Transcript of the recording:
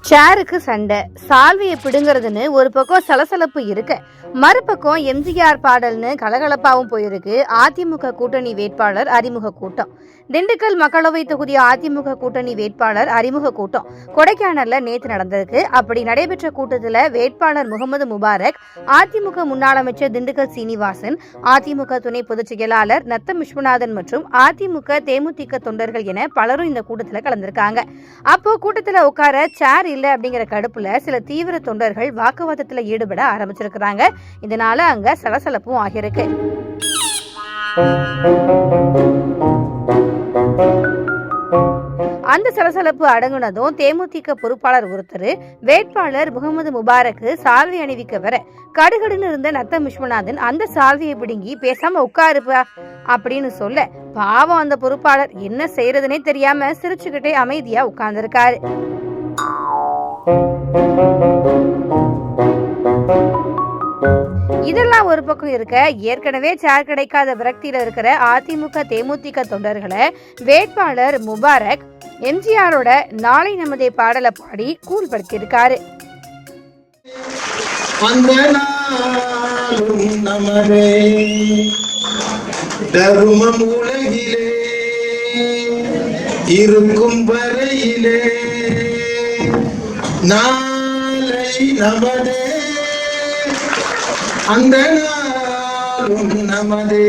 சேருக்கு சண்டை, சால்வையை பிடுங்கிறதுன்னு ஒரு பக்கம் சலசலப்பு இருக்க, மறுபக்கம் எம்ஜிஆர் பாடல்னு கலகலப்பாவும் போயிருக்கு அதிமுக கூட்டணி வேட்பாளர் அறிமுக கூட்டம். திண்டுக்கல் மக்களவை தொகுதி அதிமுக கூட்டணி வேட்பாளர் அறிமுக கூட்டம் கொடைக்கானல்ல நேற்று நடந்திருக்கு. அப்படி நடைபெற்ற கூட்டத்தில் வேட்பாளர் முகமது முபாரக், அதிமுக முன்னாள் அமைச்சர் திண்டுக்கல் சீனிவாசன், அதிமுக துணை பொதுச் செயலாளர் நத்தம் விஸ்வநாதன் மற்றும் அதிமுக தேமுதிக தொண்டர்கள் என பலரும் இந்த கூட்டத்தில் கலந்திருக்காங்க. அப்போ கூட்டத்தில் உட்கார சேர் இல்ல அப்படிங்கிற கடுப்புல சில தீவிர தொண்டர்கள் வாக்குவாதத்துல ஈடுபட ஆரம்பிச்சிருக்கிறாங்க. இதனால அங்க சலசலப்பும் ஆகியிருக்கு. அந்த சலசலப்பு அடங்குனதும் தேமுதிக பொறுப்பாளர் ஒருத்தர் வேட்பாளர் முகமது முபாரக்கு சால்வை அணிவிக்க வர கடுகடுன்னு இருந்த நத்தம் விஸ்வநாதன் அந்த சால்வையை பிடுங்கி பேசாம உட்காருப்பா அப்படின்னு சொல்ல, பாவம் அந்த பொறுப்பாளர் என்ன செய்யறதுனே தெரியாம சிரிச்சுக்கிட்டே அமைதியா உட்கார்ந்துருக்காரு. இதெல்லாம் ஒரு பக்கம் இருக்க, ஏற்கனவே சேர் கிடைக்காத விரக்தியில இருக்கிற அதிமுக தேமுதிக தொண்டர்களை வேட்பாளர் முபாரக் எம்ஜிஆரோட நாளை நமதே பாடலை பாடி கூல்படுத்தியிருக்காரு. இருக்கும் வரையிலே நாளை நமதே, அந்த நாளும் நமதே.